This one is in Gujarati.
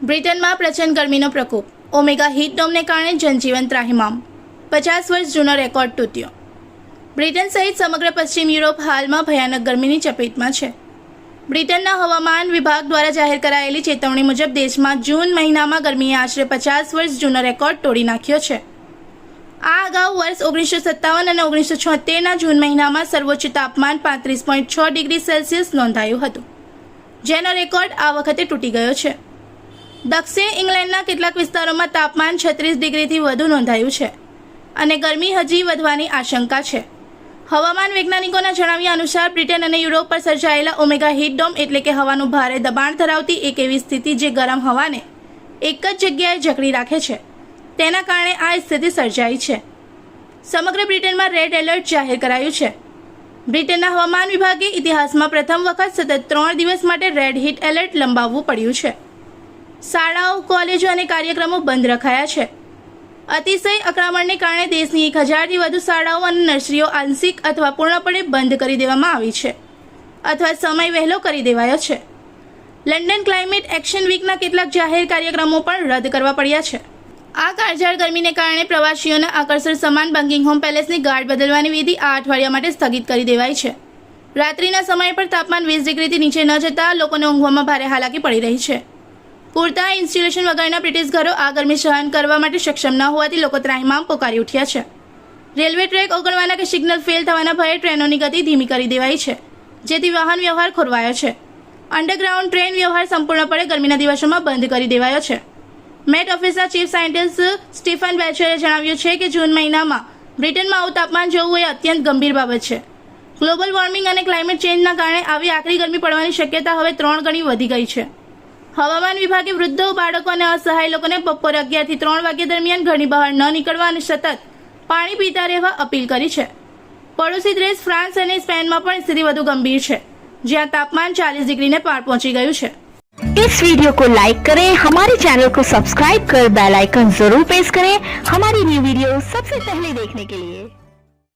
બ્રિટનમાં પ્રચંડ ગરમીનો પ્રકોપ. ઓમેગા હીટ ડોમને કારણે જનજીવન ત્રાહિમામ. 50 વર્ષ જૂનો રેકોર્ડ તૂટ્યો. બ્રિટન સહિત સમગ્ર પશ્ચિમ યુરોપ હાલમાં ભયાનક ગરમીની ચપેટમાં છે. બ્રિટનના હવામાન વિભાગ દ્વારા જાહેર કરાયેલી ચેતવણી મુજબ દેશમાં જૂન મહિનામાં ગરમીએ આશરે 50 વર્ષ જૂનો રેકોર્ડ તોડી નાખ્યો છે. આ અગાઉ વર્ષ 1957 અને 1976ના જૂન મહિનામાં સર્વોચ્ચ તાપમાન 35.6 ડિગ્રી સેલ્સિયસ નોંધાયું હતું, જેનો રેકોર્ડ આ વખતે તૂટી ગયો છે. દક્ષિણ ઇંગ્લેન્ડના કેટલાક વિસ્તારોમાં તાપમાન 36 ડિગ્રીથી વધુ નોંધાયું છે અને ગરમી હજી વધવાની આશંકા છે. હવામાન વૈજ્ઞાનિકોના જણાવ્યા અનુસાર બ્રિટન અને યુરોપ પર સર્જાયેલા ઓમેગા હીટ ડોમ એટલે કે હવાનું ભારે દબાણ ધરાવતી એક એવી સ્થિતિ જે ગરમ હવાને એક જ જગ્યાએ જકડી રાખે છે, તેના કારણે આ સ્થિતિ સર્જાઈ છે. સમગ્ર બ્રિટનમાં રેડ એલર્ટ જાહેર કરાયું છે. બ્રિટનના હવામાન વિભાગે ઇતિહાસમાં પ્રથમ વખત સતત 3 દિવસ માટે રેડ હીટ એલર્ટ લંબાવવું પડ્યું છે. શાળાઓ, કોલેજો અને કાર્યક્રમો બંધ રખાયા છે. અતિશય અકળામણને કારણે દેશની 1000થી વધુ શાળાઓ અને નર્સરીઓ આંશિક અથવા પૂર્ણપણે બંધ કરી દેવામાં આવી છે અથવા સમય વહેલો કરી દેવાયો છે. લંડન ક્લાઇમેટ એક્શન વીકના કેટલાક જાહેર કાર્યક્રમો પણ રદ કરવા પડ્યા છે. આ કાળઝાળ ગરમીને કારણે પ્રવાસીઓના આકર્ષણ સમાન બકિંગહામ પેલેસની ગાર્ડ બદલવાની વિધિ આ અઠવાડિયા માટે સ્થગિત કરી દેવાઈ છે. રાત્રિના સમય પર તાપમાન 20 ડિગ્રીથી નીચે ન જતાં લોકોને ઊંઘવામાં ભારે હાલાકી પડી રહી છે. પૂરતા ઇન્સ્યુલેશન વગરના બ્રિટિશ ઘરો આ ગરમી સહન કરવા માટે સક્ષમ ન હોવાથી લોકો ત્રાહિમામ પોકારી ઉઠ્યા છે. રેલવે ટ્રેક ઓગળવાના કે સિગ્નલ ફેલ થવાના ભયે ટ્રેનોની ગતિ ધીમી કરી દેવાઈ છે, જેથી વાહન વ્યવહાર ખોરવાયો છે. અંડરગ્રાઉન્ડ ટ્રેન વ્યવહાર સંપૂર્ણપણે ગરમીના દિવસોમાં બંધ કરી દેવાયો છે. મેટ ઓફિસના ચીફ સાયન્ટિસ્ટ સ્ટીફન બેચરે જણાવ્યું છે કે જૂન મહિનામાં બ્રિટનમાં આવું તાપમાન જોવું એ અત્યંત ગંભીર બાબત છે. ગ્લોબલ વોર્મિંગ અને ક્લાઇમેટ ચેન્જના કારણે આવી આકરી ગરમી પડવાની શક્યતા હવે 3 ગણી વધી ગઈ છે. હવામાન વિભાગે વૃદ્ધો, બાળકો અને અસહાય લોકોને બપોરે 11 થી 3 વાગ્યા દરમિયાન ઘરની બહાર ન નીકળવા અને સતત પાણી પીતા રહેવા અપીલ કરી છે. પડોશી દેશ ફ્રાન્સ અને સ્પેનમાં પણ સ્થિતિ વધુ ગંભીર છે, જ્યાં તાપમાન 40 डिग्री ने पार पहुंची गયું છે. इस वीडियो को लाइक करें, हमारे चैनल को सब्सक्राइब कर बेल आइकन जरूर प्रेस करें हमारी न्यू वीडियो सबसे पहले देखने के लिए.